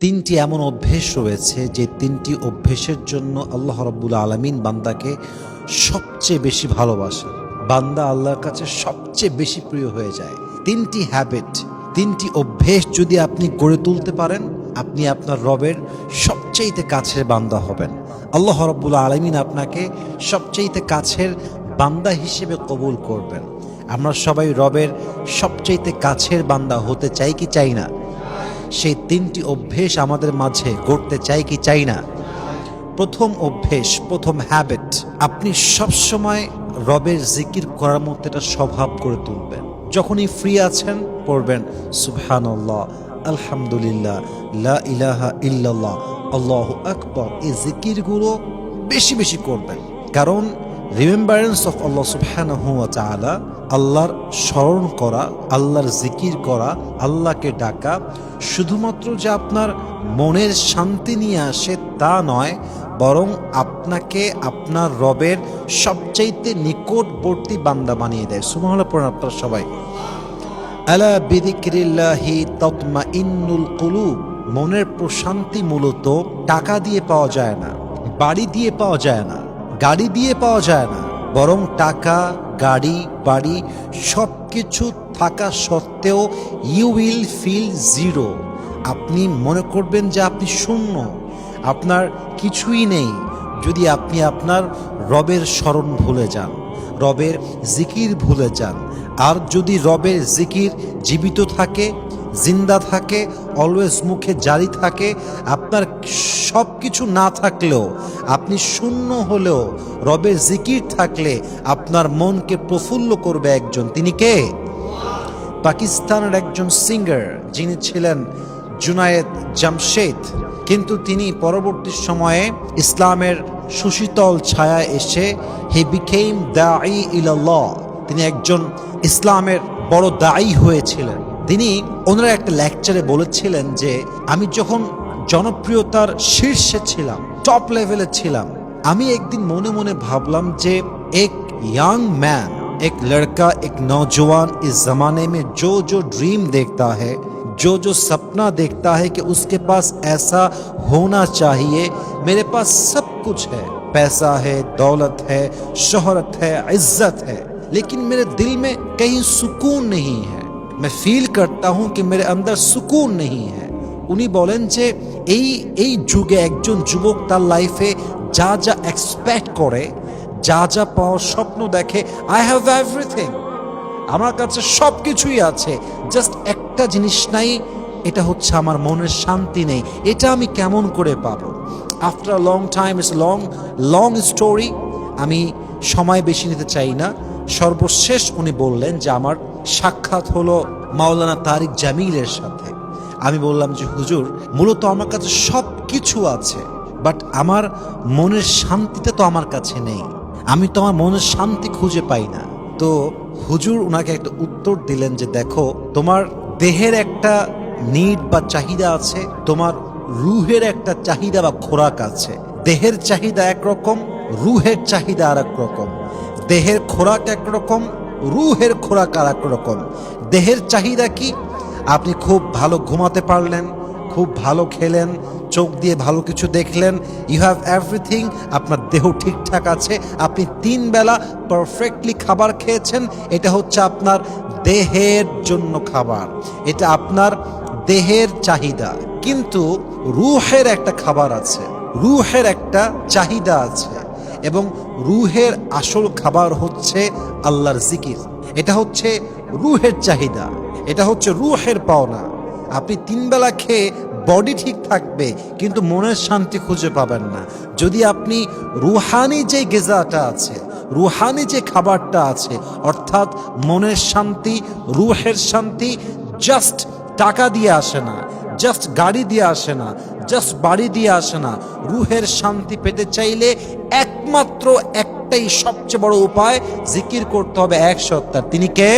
তিনটি এমন অভ্যেস রয়েছে যে তিনটি অভ্যেসের জন্য আল্লাহ রাব্বুল আলামিন বান্দাকে সবচেয়ে বেশি ভালোবাসেন। বান্দা আল্লাহর কাছে সবচেয়ে বেশি প্রিয় হয়ে যায়। তিনটি হ্যাবিট, তিনটি অভ্যেস যদি আপনি গড়ে তুলতে পারেন, আপনি আপনার রবের সবচেয়ে কাছের বান্দা হবেন। আল্লাহ রাব্বুল আলামিন আপনাকে সবচেয়ে কাছের বান্দা হিসেবে কবুল করবেন। আমরা সবাই রবের সবচেয়ে কাছের বান্দা হতে চাই কি চাই না? সেই তিনটি অভ্যেস আমাদের মাঝে গড়তে চাই কি চাই না? প্রথম অভ্যেস, প্রথম হ্যাবিট, আপনি সবসময় রবের জিকির করার মতো একটা স্বভাব করে তুলবেন। যখনই ফ্রি আছেন পড়বেন সুবহানাল্লাহ, আলহামদুলিল্লাহ, লা ইলাহা ইল্লাল্লাহ, আল্লাহু আকবার। এই জিকিরগুলো বেশি বেশি করবেন, কারণ রিমেম্বারেন্স অফ আল্লাহ সুবহানাহু ওয়া তাআলা, আল্লাহর স্মরণ করা, আল্লাহর জিকির করা, আল্লাহকে ডাকা শুধুমাত্র যে আপনার মনের শান্তি নিয়ে আসে তা নয়, বরং আপনাকে আপনার রবের সবচাইতে নিকটবর্তী বান্দা বানিয়ে দেয়। সুবহানাল্লাহ পড়েন আপনারা সবাই। আলা বিযিকরিল্লাহি তাতমাইন্নুল কুলুব। মনের প্রশান্তি মূলত টাকা দিয়ে পাওয়া যায় না, বাড়ি দিয়ে পাওয়া যায় না, গাড়ি দিয়ে পাওয়া যায় না, বরং টাকা, গাড়ি, বাড়ি সব কিছু থাকা সত্ত্বেও ইউ উইল ফিল জিরো। আপনি মনে করবেন যে আপনি শূন্য, আপনার কিছুই নেই যদি আপনি আপনার রবের স্মরণ ভুলে যান, রবের জিকির ভুলে যান। আর যদি রবের জিকির জীবিত থাকে, জিন্দা থাকে, অলওয়েজ মুখে জারি থাকে, আপনার সব কিছু না থাকলেও, আপনি শূন্য হলেও রবের জিকির থাকলে আপনার মনকে প্রফুল্ল করবে একজন। তিনি কে? পাকিস্তানের একজন সিঙ্গার, যিনি ছিলেন জুনায়েদ জামশেদ, কিন্তু তিনি পরবর্তী সময়ে ইসলামের সুশীতল ছায়ায় এসে হি বিকেম দাঈ ইলাল্লাহ। তিনি একজন ইসলামের বড় দায়ী হয়েছিলেন। তিনি ওনারা একটা লেকচারে বলেছিলেন যে আমি যখন জনপ্রিয়তার শীর্ষে ছিলাম, টপ লেভেলে ছিলাম, আমি একদিন মনে মনে ভাবলাম যে এক यंग मैन, एक लड़का, एक नौजवान इस जमाने में जो जो ड्रीम देखता है, जो जो सपना देखता है कि उसके पास ऐसा होना चाहिए, मेरे पास सब कुछ है, पैसा है, दौलत है, शोहरत है, इज्जत है, लेकिन मेरे दिल में कहीं सुकून नहीं है। मैं फील करता हूं कि मेरे अंदर सुकून नहीं है। উনি বলেন যে এই যুগে একজন যুবক তার লাইফে যা যা এক্সপেক্ট করে, যা যা পাওয়ার স্বপ্ন দেখে, আই হ্যাভ এভরিথিং, আমার কাছে সব কিছুই আছে, জাস্ট একটা জিনিস নাই, এটা হচ্ছে আমার মনের শান্তি নেই। এটা আমি কেমন করে পাবো? After a long time, it's long story, আমি সময় বেশি নিতে চাই না। সর্বশেষ উনি বললেন যে আমার সাক্ষাৎ হলো মাওলানা তারিক জামিলের সাথে। আমি বললাম যে হুজুর, মূলত আমার কাছে সব কিছু আছে, বাট আমার মনের শান্তিটা তো আমার কাছে নেই, আমি তো আমার মনের শান্তি খুঁজে পাই না। তো হুজুর ওনাকে একটা উত্তর দিলেন যে দেখো, তোমার দেহের একটা নিড বা চাহিদা আছে, তোমার রুহের একটা চাহিদা বা খোরাক আছে। দেহের চাহিদা একরকম, রুহের চাহিদা আর এক রকম। দেহের খোরাক একরকম, রুহের খোরাক আর এক রকম। দেহের চাহিদা কি? আপনি খুব ভালো ঘুমাতে পারলেন, খুব ভালো খেলেন, চোখ দিয়ে ভালো কিছু দেখলেন, ইউ হ্যাভ এভরিথিং, আপনার দেহ ঠিকঠাক আছে, আপনি 3 বেলা পারফেক্টলি খাবার খেয়েছেন, এটা হচ্ছে আপনার দেহের জন্য খাবার, এটা আপনার দেহের চাহিদা। কিন্তু রুহের একটা খাবার আছে, রুহের একটা চাহিদা আছে, এবং রুহের আসল খাবার হচ্ছে আল্লাহর জিকির। এটা হচ্ছে রুহের চাহিদা, এটা হচ্ছে রুহের পাওনা। আপনি 3 বেলা খেয়ে বডি ঠিক থাকবে, কিন্তু মনের শান্তি খুঁজে পাবেন না। যদি আপনি রুহানি যে গিজাটা আছে, রুহানি যে খাবারটা আছে, অর্থাৎ মনের শান্তি, রুহের শান্তি জাস্ট টাকা দিয়ে আসে না, জাস্ট গাড়ি দিয়ে আসে না, জাস্ট বাড়ি দিয়ে আসে না। রুহের শান্তি পেতে চাইলে একমাত্র একটাই সবচেয়ে বড় উপায়, জিকির করতে হবে এক সত্তার। তিনি কে?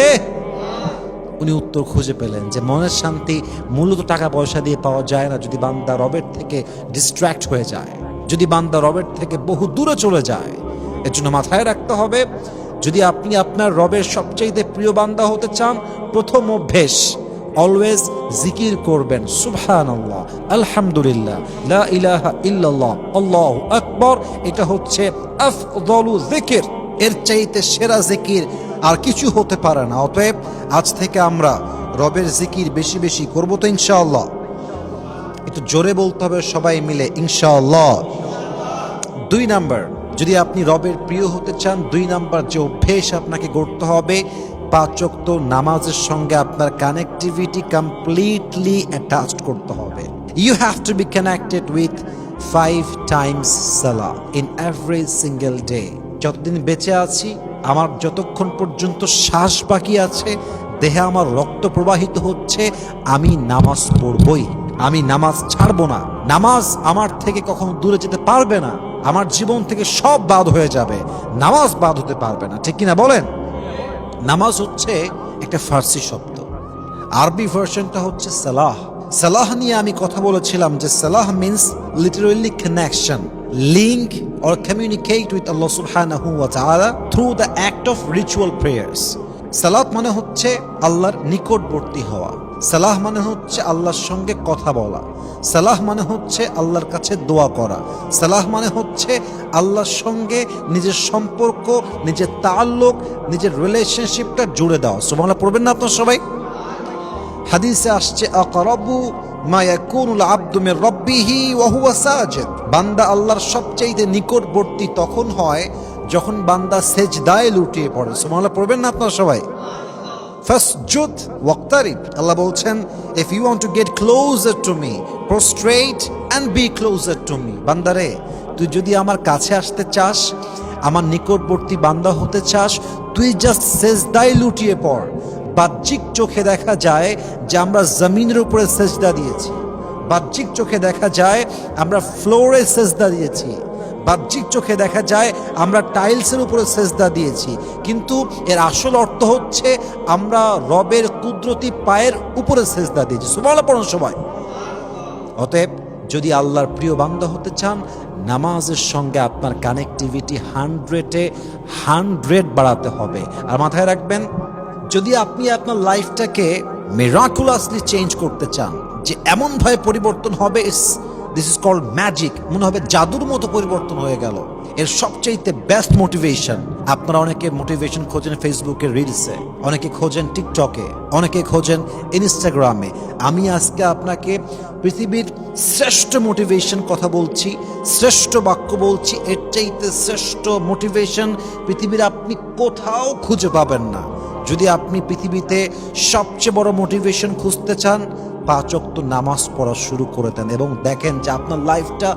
উনি উত্তর খুঁজে পেলেন যে মনের শান্তি মূলত টাকা পয়সা দিয়ে পাওয়া যায় না, যদি বান্দা রবের থেকে ডিস্ট্র্যাক্ট হয়ে যায়, যদি বান্দা রবের থেকে বহু দূরে চলে যায়। এর জন্য মাথায় রাখতে হবে, যদি আপনি আপনার রবের সবচেয়ে প্রিয় বান্দা হতে চান, প্রথম অভ্যেস অলওয়েজ জিকির করবেন, সুবহানাল্লাহ, আলহামদুলিল্লাহ, লা ইলাহা ইল্লাল্লাহ, আল্লাহু আকবার। এটা হচ্ছে আফদলু যিকির, এর চাইতে সেরা জিকির আর কিছু হতে পারে না। অতএব আজ থেকে আমরা রবের জিকির বেশি বেশি করব তো ইনশাআল্লাহ। একটু জোরে বলতে হবে সবাই মিলে, ইনশাআল্লাহ। 2 নাম্বার, যদি আপনি রবের প্রিয় হতে চান, 2 নাম্বার যে অভ্যেস আপনাকে গড়তে হবে, 5 ওয়াক্ত নামাজের সঙ্গে আপনার কানেক্টিভিটি কমপ্লিটলি অ্যাটাচড করতে হবে। You have to be connected with 5 times সালাহ ইন এভরি সিঙ্গেল ডে। যতদিন বেঁচে আছি, আমার যতক্ষণ পর্যন্ত শ্বাস বাকি আছে, দেহে আমার রক্ত প্রবাহিত হচ্ছে, আমি নামাজ পড়বই, আমি নামাজ ছাড়বো না। নামাজ আমার থেকে কখনো দূরে যেতে পারবে না, আমার জীবন থেকে সব বাদ হয়ে যাবে, নামাজ বাদ হতে পারবে না, ঠিক কিনা বলেন? নামাজ হচ্ছে একটা ফার্সি শব্দ, আরবি ভার্সনটা হচ্ছে সালাহ। সালাহ নিয়ে আমি কথা বলেছিলাম যে সালাহ means literally connection, link or communicate with Allah subhanahu wa ta'ala through the act of ritual prayers. সালাত মানে হচ্ছে আল্লাহর নিকটবর্তী হওয়া, সালাহ মানে হচ্ছে আল্লাহর সঙ্গে কথা বলা, সালাহ মানে হচ্ছে আল্লাহর কাছে দোয়া করা, সালাহ মানে হচ্ছে আল্লাহর সঙ্গে নিজের সম্পর্ক, নিজের তাআল্লুক, নিজের রিলেশনশিপটা জুড়ে দেওয়া। সুবহানাল্লাহ পড়বেন না আপনারা সবাই? হাদিসে আসছে আকরাবু মা ইয়াকুনুল আবদু মির রাব্বিহি ওয়া হুয়া সাজিদ। বান্দা আল্লাহর সবচেয়ে নিকটবর্তী তখন হয় যখন বান্দা সেজদায় লুটিয়ে পড়ে। সুবহানাল্লাহ পড়বেন না আপনারা সবাই? ফাসজুদ ওয়াক্তারিব। আল্লাহ বলছেন, if you want to get closer to me, prostrate and be closer to me. বান্দারে, তুই যদি আমার কাছে আসতে চাস, আমার নিকটবর্তী বান্দা হতে চাস, তুই জাস্ট সেজদায় লুটিয়ে পড়। বাহ্যিক চোখে দেখা যায় যে আমরা জমিনের উপরে সেজদা দিয়েছি, বাহ্যিক চোখে দেখা যায় আমরা ফ্লোরে সেজদা দিয়েছি, বাহ্যিক চোখে দেখা যায় আমরা টাইলসের উপরে সেজদা দিয়েছি, কিন্তু এর আসল অর্থ হচ্ছে আমরা রবের কুদরতি পায়ের উপরে সেজদা দিয়েছি। সুবহানাল্লাহ পড়ুন সবাই। অতএব যদি আল্লাহর প্রিয় বান্দা হতে চান, নামাজের সঙ্গে আপনার কানেক্টিভিটি 100-এ 100 বাড়াতে হবে। আর মাথায় রাখবেন, যদি আপনি আপনার লাইফটাকে মিরাকুলাসলি চেঞ্জ করতে চান, যে এমনভাবে পরিবর্তন হবে, দিস ইজ কল্ড ম্যাজিক, মনে হবে জাদুর মতো পরিবর্তন হয়ে গেল, এর সবচাইতে বেস্ট মোটিভেশন, আপনারা অনেকে মোটিভেশন খোঁজেন ফেসবুকে রিলসে, অনেকে খোঁজেন টিকটকে, অনেকে খোঁজেন ইনস্টাগ্রামে। আমি আজকে আপনাকে পৃথিবীর শ্রেষ্ঠ মোটিভেশন কথা বলছি, শ্রেষ্ঠ বাক্য বলছি, এর চাইতে শ্রেষ্ঠ মোটিভেশন পৃথিবীর আপনি কোথাও খুঁজে পাবেন না। যদি আপনি পৃথিবীতে সবচেয়ে বড় মোটিভেশন খুঁজতে চান, 5 ওয়াক্ত নামাজ পড়া শুরু করে দেন এবং দেখেন যে আপনার লাইফটা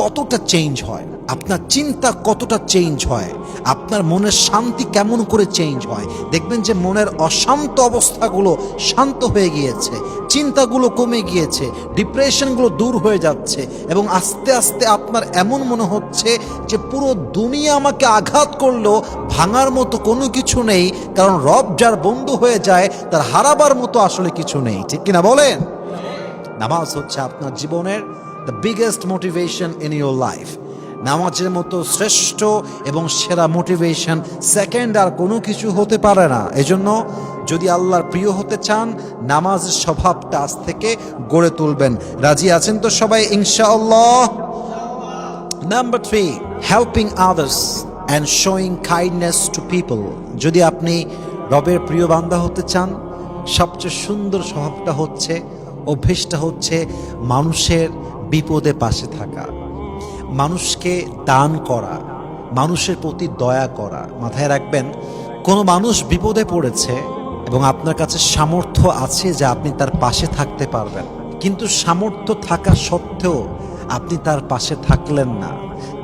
কতটা চেঞ্জ হয়, আপনার চিন্তা কতটা চেঞ্জ হয়, আপনার মনের শান্তি কেমন করে চেঞ্জ হয়। দেখবেন যে মনের অশান্ত অবস্থাগুলো শান্ত হয়ে গিয়েছে, চিন্তাগুলো কমে গিয়েছে, ডিপ্রেশনগুলো দূর হয়ে যাচ্ছে এবং আস্তে আস্তে আপনার এমন মনে হচ্ছে যে পুরো দুনিয়া আমাকে আঘাত করলেও ভাঙার মতো কোনো কিছু নেই, কারণ রব যার বন্ধু হয়ে যায় তার হারাবার মতো আসলে কিছু নেই, ঠিক কিনা বলেন? নামাজ হচ্ছে আপনার জীবনের the biggest motivation in your life. নামাজের মতো শ্রেষ্ঠ এবং সেরা মোটিভেশন সেকেন্ড আর কোনো কিছু হতে পারে না। এজন্য যদি আল্লাহর প্রিয় হতে চান, নামাজের স্বভাবটা আজ থেকে গড়ে তুলবেন। রাজি আছেন তো সবাই ইনশাআল্লাহ? Number 3, helping others and showing kindness to people. যদি আপনি রবের প্রিয় বান্দা হতে চান, সবচেয়ে সুন্দর স্বভাবটা হচ্ছে, অভ্যেসটা হচ্ছে মানুষের বিপদে পাশে থাকা, মানুষকে দান করা, মানুষের প্রতি দয়া করা। মাথায় রাখবেন, কোনো মানুষ বিপদে পড়েছে এবং আপনার কাছে সামর্থ্য আছে যে আপনি তার পাশে থাকতে পারবেন, কিন্তু সামর্থ্য থাকা সত্ত্বেও আপনি তার পাশে থাকলেন না,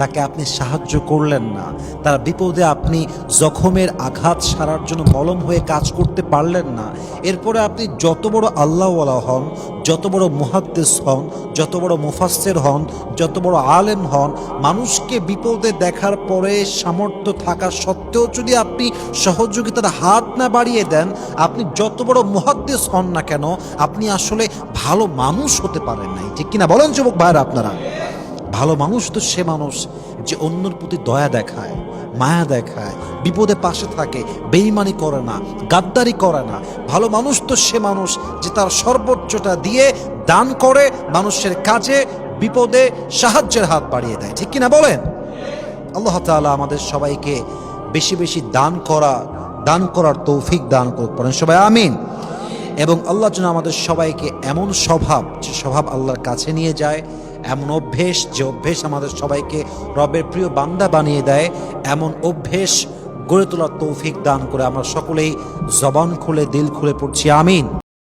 তাকে আপনি সাহায্য করলেন না, তার বিপদে আপনি জখমের আঘাত সারার জন্য মলম হয়ে কাজ করতে পারলেন না। এরপরে আপনি যত বড় আল্লাহওয়ালা হন, যত বড় মুহাদ্দিস হন, যত বড় মুফাসসির হন, যত বড় আলেম হন, মানুষকে বিপদে দেখার পরে সামর্থ্য থাকা সত্ত্বেও যদি আপনি সহযোগিতার হাত না বাড়িয়ে দেন, আপনি যত বড় মুহাদ্দিস হন না কেন, আপনি আসলে ভালো মানুষ হতে পারেন নাই, ঠিক কিনা বলেন যুবক ভাইরা আপনারা? ভালো মানুষ তো সে মানুষ যে অন্যের প্রতি দয়া দেখায়, মায়া দেখায়, বিপদে পাশে থাকে, বেঈমানি করে না, গাদ্দারি করে না। ভালো মানুষ তো সে মানুষ যে তার সর্বোচ্চটা দিয়ে দান করে, মানুষের কাজে বিপদে সাহায্যের হাত বাড়িয়ে দেয়। ঠিক কিনা বলেন? আল্লাহ তাআলা আমাদের সবাইকে বেশি বেশি দান করার তৌফিক দান করুক, পড়েন সবাই আমিন। এবং আল্লাহ যেন আমাদের সবাইকে এমন স্বভাব, যে স্বভাব আল্লাহর কাছে নিয়ে যায়, এমন অভ্যেস, যে অভ্যেস আমাদের সবাইকে রবের প্রিয় বান্দা বানিয়ে দেয়, এমন অভ্যেস গড়ে তোলার তৌফিক দান করে আমরা সকলেই জবান খুলে দিল খুলে পড়ছি আমিন।